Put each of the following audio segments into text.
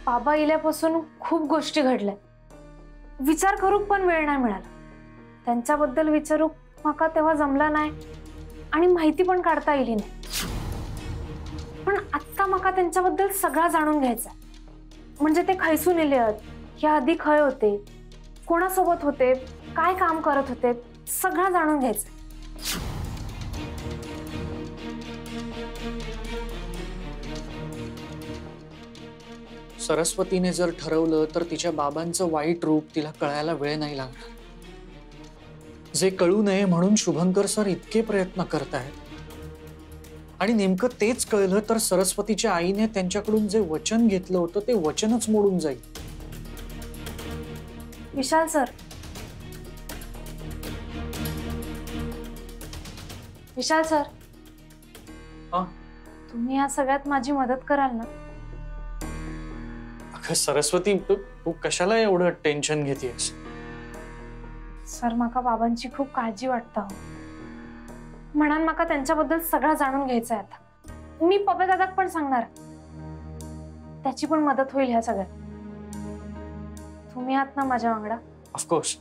बाबा इल्यापासून खूप गोष्टी घडल्या, विचार करूक पण वेळ नाही मिळाला. त्यांच्याबद्दल विचारूक माका तेव्हा जमला नाही आणि माहिती पण काढता येईल नाही. पण आता माका त्यांच्याबद्दल सगळं जाणून घ्यायचं. म्हणजे ते खैसून इले आहेत, या आधी खय होते, कोणासोबत होते, काय काम करत होते, सगळं जाणून घ्यायचं. सरस्वतीने जर ठरवलं तर तिच्या बाबांचं वाईट रूप तिला कळायला वेळ नाही लागणार. जे कळू नये म्हणून शुभंकर सर इतके प्रयत्न करतायत, आणि नेमकं तेच कळलं तर सरस्वतीच्या आईने त्यांच्याकडून जे वचन घेतलं होतं ते वचनच मोडून जाईल. विशाल सर, विशाल सर, तुम्ही या सगळ्यात माझी मदत कराल ना? अगं सरस्वती, तू कशाला एवढं टेन्शन घेतेस? सर, माका बाबांची खूप काळजी वाटतं हो. म्हणून माका त्यांच्याबद्दल सगळं जाणून घ्यायचं आहे. आता मी पप्पा दादाक पण सांगणार, त्याची पण मदत होईल ह्या सगळ्यात. तुम्ही आहात ना माझ्या वांगडा? ऑफकोर्स,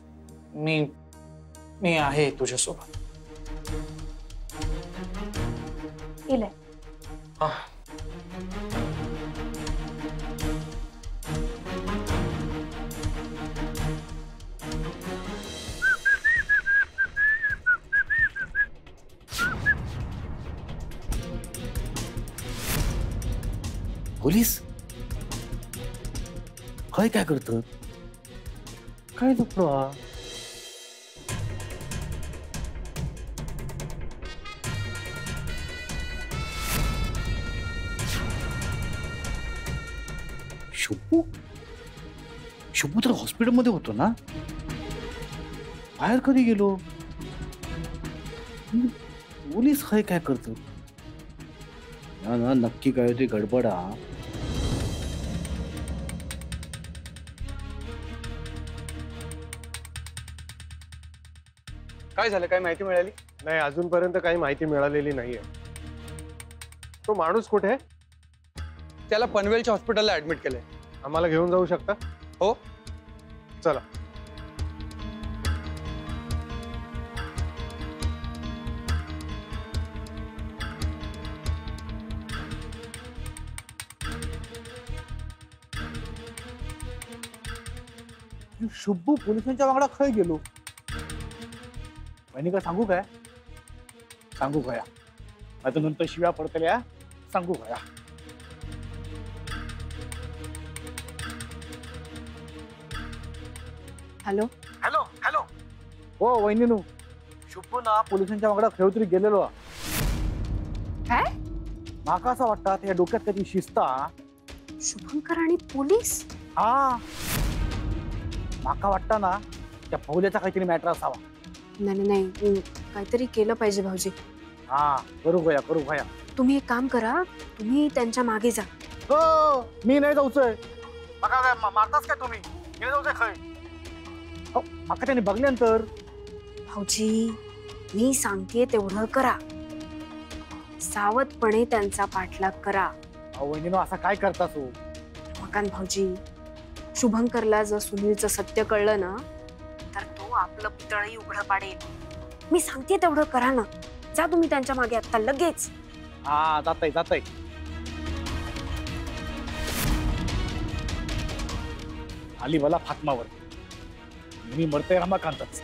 मी आहे तुझ्यासोबत. इले पोलीस काय काय करतात? काय दुखलो हा? शुभू तर हॉस्पिटलमध्ये होतो ना? बाहेर कधी गेलो? पोलीस काय काय करतात? ना नक्की काय ते गडबड हा. काय झालं? काय माहिती मिळाली? नाही, अजूनपर्यंत काही माहिती मिळालेली नाहीये. तो माणूस कुठे आहे? त्याला पनवेलच्या हॉस्पिटलला ऍडमिट केलंय. आम्हाला घेऊन जाऊ शकता? हो, चला. शुभू पोलिसांच्या वांगडा खय गेलो? वहिनी का सांगू काय? सांगू खया आता नंतर शिव्या पडतल्या. सांगू खया. Hello hello hello. हो वहिनीनू, शुभू ना पोलिसांच्या वांगडा खय तरी गेलेलो. काय? माका असं वाटतं त्या डोक्यात त्याची शिस्त. शुभंकर आणि पोलीस? हा, माका वाटतं ना त्या फौल्याचा काहीतरी मॅटर असावा. नाही नाही, काहीतरी केलं पाहिजे भाऊजी. हा, करू गया करू गया. तुम्ही एक काम करा, तुम्ही त्यांच्या मागे जा. हो, मी नाही जाऊचंय. माका काय मारतास काय तुम्ही? मी नाही जाऊचंय खय. हो, माका त्याने बघल्यानंतर. भाऊजी, मी सांगते तेवढं करा. सावधपणे त्यांचा पाठलाग करा. वहिनीनो, असं काय करतास हो? मकान भाऊजी, शुभंकरला जर सुनीलचं सत्य कळलं ना तर तो आपलं पितळही उघडं पाडेल. मी सांगते तेवढं करा ना. जा तुम्ही त्यांच्या मागे आता लगेच. हा, जातय जातय. आली मला फातमावर. मी मरतय रमाकांतच.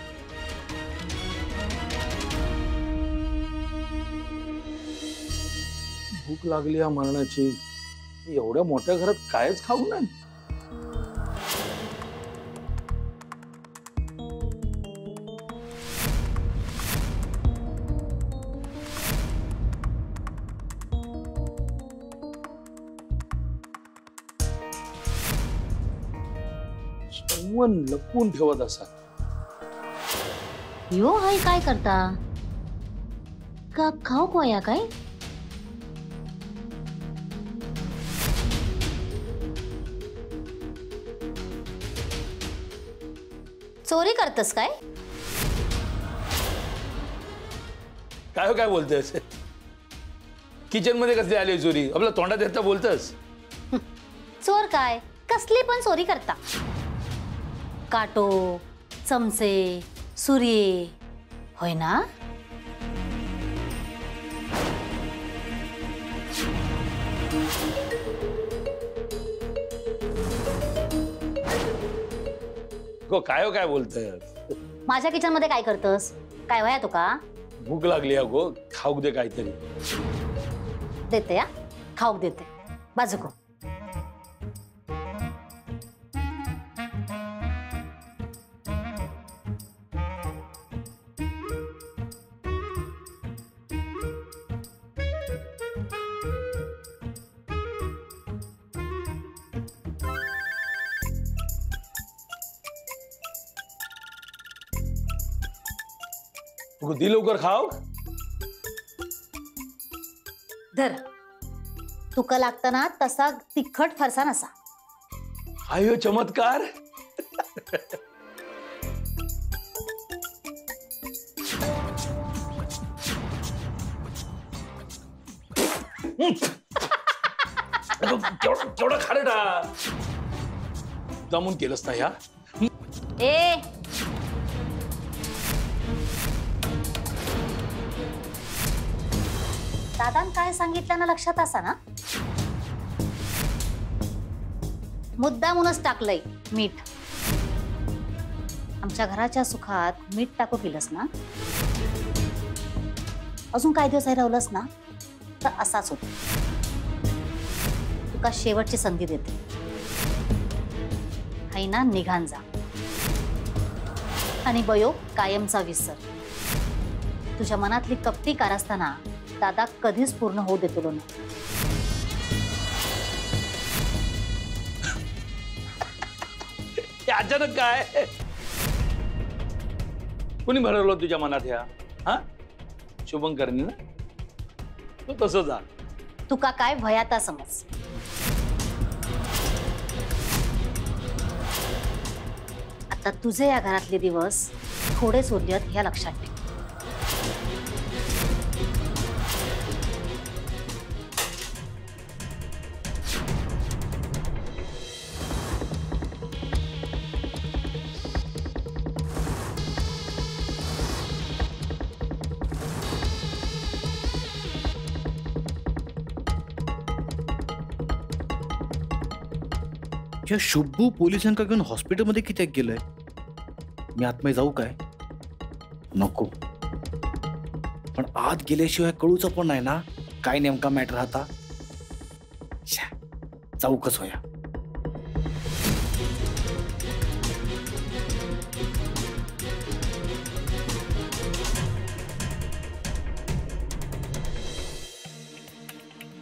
भूक लागली या मरणाची. एवढ्या मोठ्या घरात कायच खाऊ नाही. लपून ठेवत असा. यो हाय काय करता? का खाऊ कोया काय? चोरी करतस काय? काय काय बोलतेस? किचन मध्ये कसली आली चोरी? आपल्या तोंडात येता बोलतस? चोर काय कसली पण चोरी करता. काटो, चमचे, सुरे, होय ना? गो काय काय बोलतय? माझ्या किचन मध्ये काय करतस? काय वया तुका? भूक लागली अगो, खाऊक दे काहीतरी. देते या, खाऊक देते. बाजूको. दी लवकर खाऊ. धर. तुका लागताना तसा तिखट फरसाण असा. आयो चमत्कार. केवढा खारटा जमून केलंस ना ह्या. ए दादान काय सांगितलं ना लक्षात असा ना? मुद्दामूनच टाकलंय मीठ. आमच्या घराच्या सुखात मीठ टाकू केलंस ना? अजून काय दिवस राहिलंस ना तर असाच होतो. तुका शेवटची संधी देते. हाय ना, निघान जा. आणि बयो कायमचा विसर. तुझ्या मनातली कपटी कारस्थाना दादा कधीच पूर्ण होऊ देतो ना. अचानक काय कुणी भरवलं तुझ्या मनात ह्या? हा, शुभंकरनी ना? तू तसं जा. तुका काय भयाता समज. आता तुझे या घरातले दिवस थोडे सोडलेत ह्या लक्षात ठेव. या शुभू पोलिसांका घेऊन हॉस्पिटलमध्ये किती गेलंय? मी आतमध्ये जाऊ काय? नको. पण आत गेल्याशिवाय कळूच पण नाही ना काय नेमका मॅटर आता. जाऊ कस होया.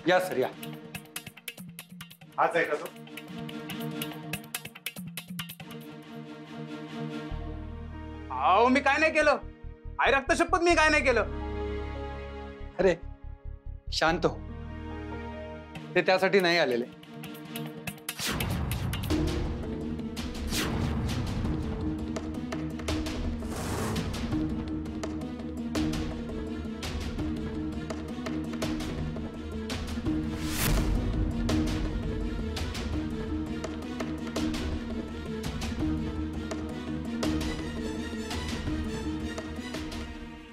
या सर या. हाच आहे का तो? अहो मी काय नाही केलं. आई रक्तशपथ मी काय नाही केलं. अरे शांत हो. ते त्यासाठी नाही आलेले.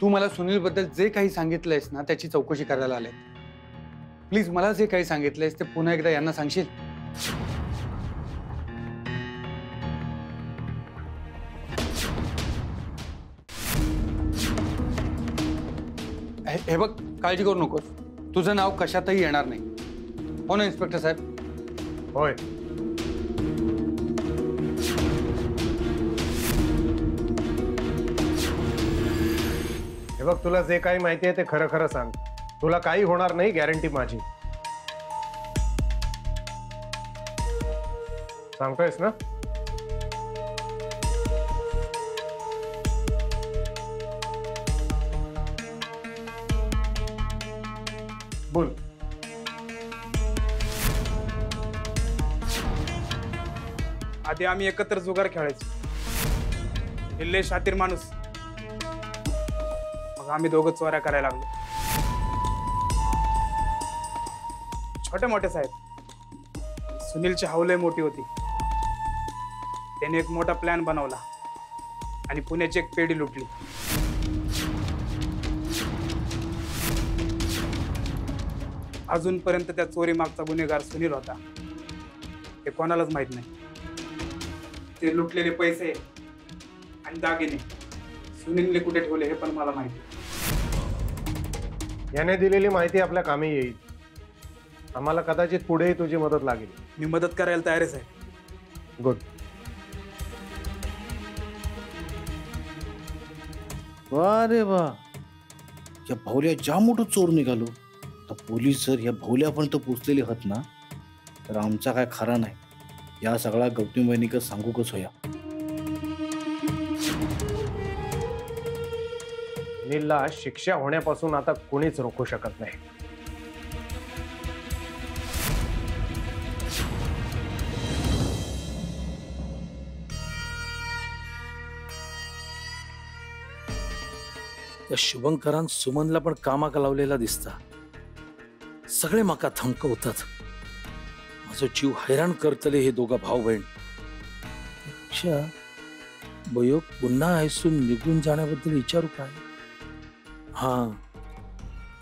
तू मला सुनील बद्दल जे काही सांगितलंयस ना त्याची चौकशी करायला आले. प्लीज मला जे काही सांगितलंयस ते पुन्हा एकदा यांना सांगशील? हे बघ, काळजी करू नकोस. तुझं नाव कशातही येणार नाही. हो ना इन्स्पेक्टर साहेब? होय. हे बघ, तुला जे काही माहिती आहे ते खरं खरं सांग. तुला काही होणार नाही, गॅरंटी माझी. सांगतोयस ना? बोल. आधी आम्ही एकत्र जुगार खेळायचो. हिल्ले शातीर माणूस. मग आम्ही दोघं चोऱ्या करायला लागलो. छोटे मोठे साहेब. सुनीलची हावलय मोठी होती. त्याने एक मोठा प्लॅन बनवला आणि पुण्याची एक पेढी लुटली. अजूनपर्यंत त्या चोरी मागचा गुन्हेगार सुनील होता हे कोणालाच माहित नाही. ते लुटलेले पैसे आणि दागिने सुनीलने कुठे ठेवले हे पण मला माहिती. याने दिलेली माहिती आपल्या कामी येईल. आम्हाला कदाचित पुढेही तुझी मदत लागेल. मी मदत करायला तयारच आहे. गुड. वा रे वा, या भावल्या ज्या मोठं चोर निघालो तर पोलीस जर या भावल्यापर्यंत पोचलेले आहेत ना तर आमचा काय खरा नाही. या सगळ्या गौतमी बहिणीक सांगू कस होया. सुनीलला शिक्षा होण्यापासून आता कोणीच रोखू शकत नाही. त्या शुभंकरान सुमनला पण कामाका लावलेला दिसता. सगळे माका थंक होतात. माझो जीव हैराण करतले हे दोघा भाऊ बहीण. बयो पुन्हा ऐसून निघून जाण्याबद्दल विचारू काय? हा,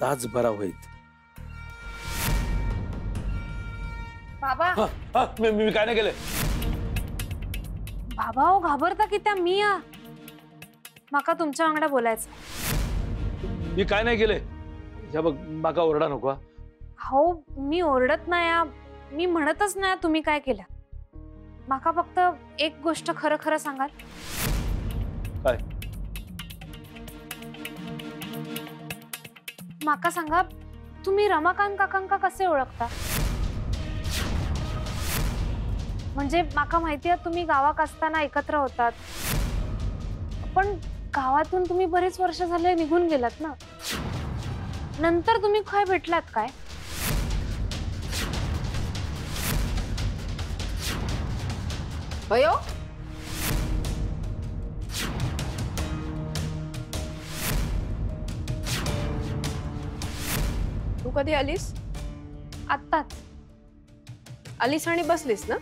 ताच बरा होईत. बाबा मी काय नाही केलं. बाबा हो घाबरता की त्या मी या माका तुमच्या वांगडा बोलायचं. मी काय नाही केले. बघ माका ओरडा नको. हो मी ओरडत नाही. मी म्हणतच नाही तुम्ही काय केलं. माका फक्त एक गोष्ट खरं खरं सांगाल. काय? माका सांगा तुम्ही रमाकांत काकांका कसे ओळखता? म्हणजे माका माहितीये तुम्ही गावात असताना एकत्र होतात पण गावातून तुम्ही बरेच वर्ष झाले निघून गेलात ना. नंतर तुम्ही काय भेटलात काय? भयो तू कधी आलीस? आत्ताच आलीस आणि बसलीस ना.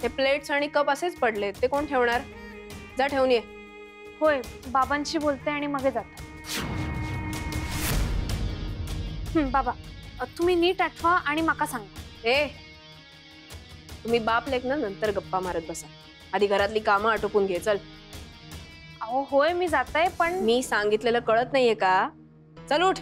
हे प्लेट्स आणि कप असेच पडले ते कोण ठेवणार? जा ठेवून ये. होय बाबांशी बोलते आणि मग जाते. बाबा तुम्ही नीट आठवा आणि माका सांगा. ए तुम्ही बाप लेक ना नंतर गप्पा मारत बसा. आधी घरातली कामं आटोपून घे. चल. अहो होय मी जाते पण मी सांगितलेलं कळत नाहीये का? चल उठ.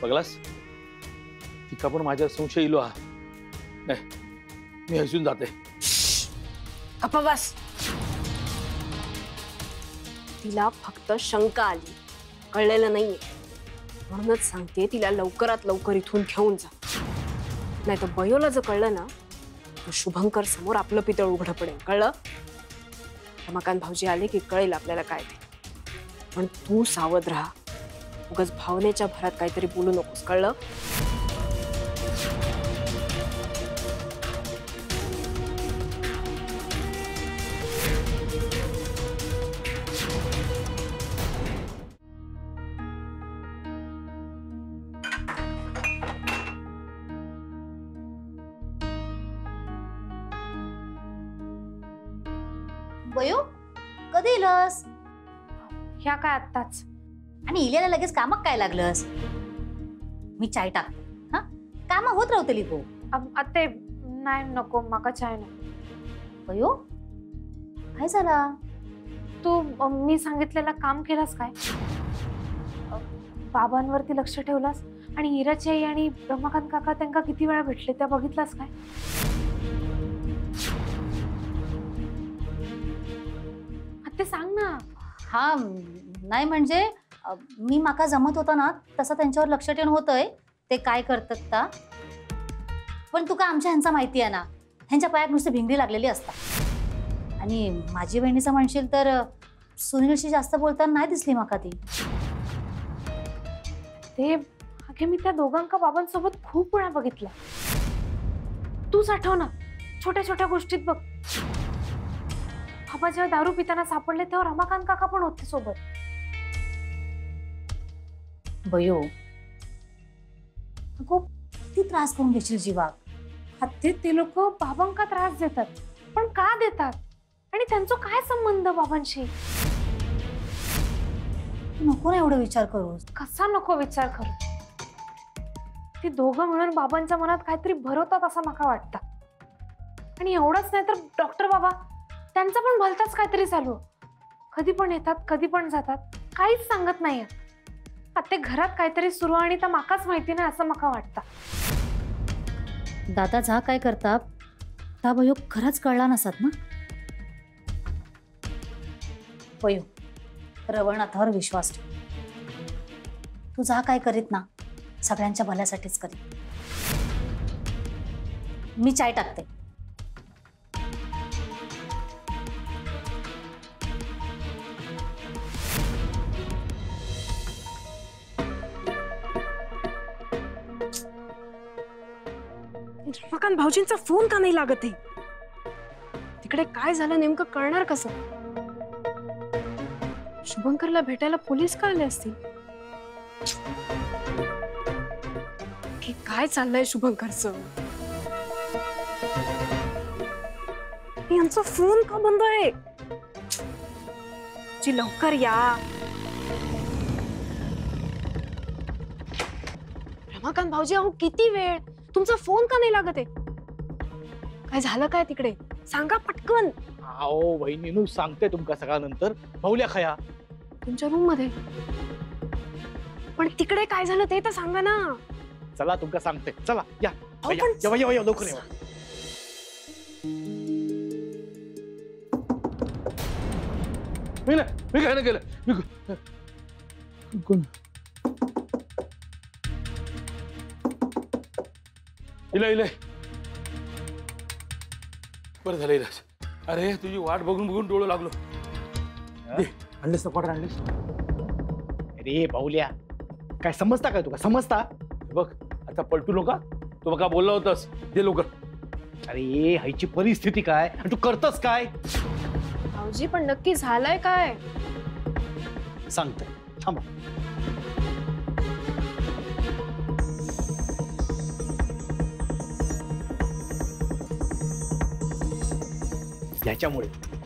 बघलास तिका पण माझ्या संशय इलो हा. नाही मी हसून जाते. गप्पा बस. तिला फक्त शंका आली, कळलेलं नाहीये. म्हणूनच सांगते तिला लवकरात लवकर इथून घेऊन जा. नाही तर बयोला जर कळलं ना तर शुभंकर समोर आपलं पितळ उघडं पडेल. कळलं? रमाकांत भाऊजी आले की कळेल आपल्याला काय ते. पण तू सावध राहा. उगाच भावनेच्या भरात काहीतरी बोलू नकोस. कळलं? बयो कधी इलस? ह्या काय आत्ताच. आणि इल्याला लगेच कामाक काय लागलंस? मी चाय टाकते. हा कामा होत राहतली गो. आते नाही नको माका चाय नको. बयो काय झाला? तू मी सांगितलेलं काम केलास काय? बाबांवरती लक्ष ठेवलास आणि हिराची आई आणि रमाकांत काका त्यांना किती वेळा भेटले त्या बघितलास काय? ते सांग ना. हा नाही म्हणजे मी माका जमत होता ना तसं त्यांच्यावर लक्ष ठेवून होतंय ते काय करतात ता. पण तुका आमच्या ह्यांचा माहिती आहे ना ह्यांच्या पायात नुसती भिंगरी लागलेली असतात. आणि माझी बहिणीचं म्हणशील तर सुनीलशी जास्त बोलताना नाही दिसली माका ती. ते अगे मी त्या दोघांका बाबांसोबत खूप वेळा बघितलं. तूच आठव ना छोट्या छोट्या गोष्टीत बघ. बाबा जेव्हा दारू पिताना सापडले तेव्हा रमाकांत काका पण होते सोबत. बयो अगो किती त्रास करून घेशील जीवा. ते लोक बाबांका त्रास देतात, पण का देतात आणि त्यांचा काय संबंध बाबांशी? नको ना एवढा विचार करूस. कसा नको विचार करू? ती दोघं मिळून बाबांच्या मनात काहीतरी भरवतात असं मला वाटतं. आणि एवढंच नाही तर डॉक्टर बाबा त्यांचं पण भलताच काहीतरी चालू. कधी पण येतात, कधी पण जातात, काहीच सांगत नाहीये. आता घरात काहीतरी सुरू आणि तर माकाच माहिती नाही असं मला वाटतं. दादा जा काय करता ता बयो खरंच कळला नसत ना. बयो रवनाथावर विश्वास ठेव. तू जा काय करीत ना सगळ्यांच्या भल्यासाठीच करीत. मी चाय टाकते. रमाकांत भाऊजींचा फोन का नाही लागत आहे? तिकडे काय झालं नेमकं कळणार कसं? शुभंकरला भेटायला पोलीस का आले असतील? हे काय चाललंय शुभंकरचं? यांचा फोन का बंद आहे? जी लवकर या. रमाकांत भाऊजी अहो किती वेळ, तुमचा फोन का नाही लागत आहे? काय झालं काय तिकडे? सांगा पटकन. आओ वहिनीनू सांगते तुमका सगळ्यानंतर. भाऊल्या खया तुमच्या रूम मध्ये. पण तिकडे काय झालं ते तर सांगा ना. चला तुमका सांगते. चला या अहो, या, पण- या, या, या, लवकर या. मी काय नाही केलं. कोण इला बरं झालं इलाज. अरे तुझी वाट बघून बघून डोळं लागलो. आणलेस ना क्वार्टर आणलेस? अरे बाहुल्या काय समजता काय तुका? समजता? बघ आता पलटू नका. तू बघा बोलला होतास दे लवकर. अरे हायची परिस्थिती काय आणि तू करतस काय? भाऊजी पण नक्की झालंय काय? सांगतोय थांबा.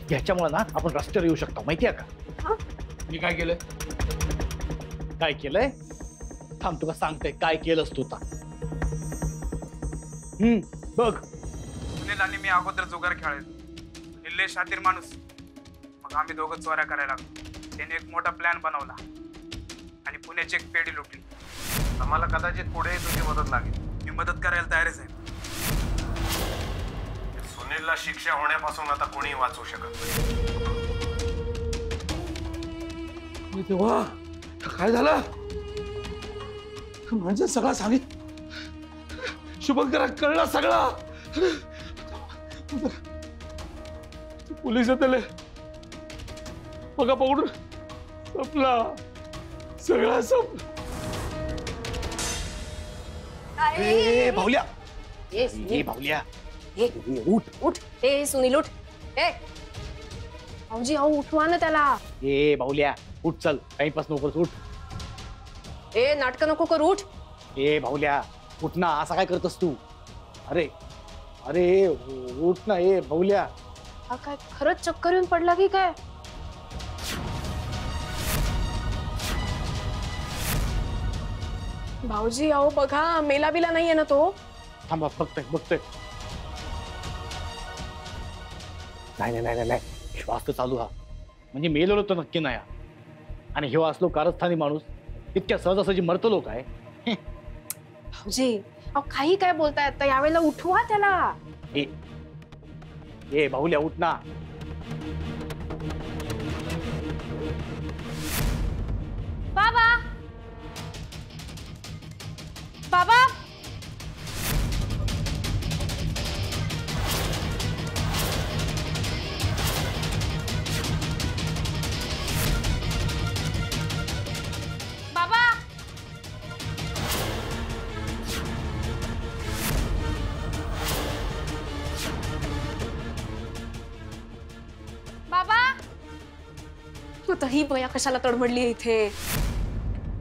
ह्याच्यामुळे ना आपण रस्त्यावर येऊ शकतो माहितीये का? मी काय केलंय? काय केलंय? थांब तुला सांगते काय केलंस तू. बघ सुनील आणि मी अगोदर जुगार खेळायचो. निल्ले शातीर माणूस. मग आम्ही दोघं चोऱ्या करायला लागलो. त्याने एक मोठा प्लॅन बनवला आणि पुण्याची एक पेढी लुटली. आम्हाला कदाचित पुढे तुझी मदत लागेल. मी मदत करायला तयारच आहे. सुनीलला शिक्षा होण्यापासून आता कोणी वाचवू शकत नाही. तेव्हा काय झालं? म्हणजे सगळं सांगित शुभंकरा कळला सगळा. पोलिस आले बघा पकडून संपला सगळा संपला. ए भाऊल्या ए भाऊल्या उठ उठ. ए सुनील उठ. ए भाऊजी अहो उठवा ना त्याला. ए भाऊल्या उठ चल. टाइमपास नको उठ. ए नाटक नको करू उठ. ए भाऊल्या उठ ना. असा काय करतस तू? अरे अरे उठ ना. ए भाऊल्या हा काय खरंच चक्कर येऊन पडला की काय? भाऊजी अहो बघा मेला बिला नाहीये ना तो? थांबा बघतोय. नाही श्वास तर चालू हा. म्हणजे मेलेलो तर नक्की नाही. आणि हे असलो कारस्थानी माणूस इतक्या सहजासहजी मरतो लोक आहे. भाऊजी अहो काही काय बोलताय आता? यावेळेला उठवा त्याला. ए भाऊल्या उठ ना. बाबा बाबा बाबा बाबा आता ही बया कशाला तडमडली इथे?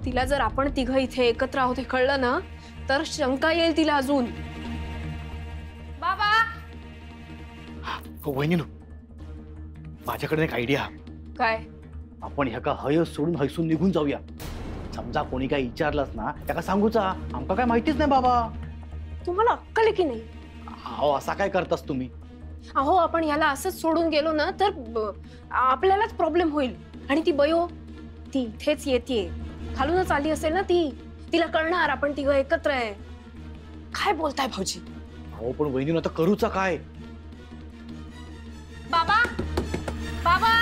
तिला जर आपण तिघ इथे एकत्र आहोत हे कळलं ना तर शंका येईल तिला अजून. बाबा वहिनी, माझ्याकडे एक आयडिया. काय? आपण ह्या का हय सोडून हैसून निघून जाऊया. समजा कोणी काय विचारलंच ना त्याला सांगूचा आमका काय माहितीच नाही बाबा. तुम्हाला अक्कल आहे की नाही? अहो असा काय करतास तुम्ही? अहो आपण याला असंच सोडून गेलो ना तर आपल्यालाच प्रॉब्लेम होईल. आणि ती बयो ती इथेच येते, खालूनच आली असेल ना ती. तिला कळणार आपण तिघं एकत्र आहे. काय बोलताय भाऊजी? अहो पण वहिनी आता करूचा काय? बाबा बाबा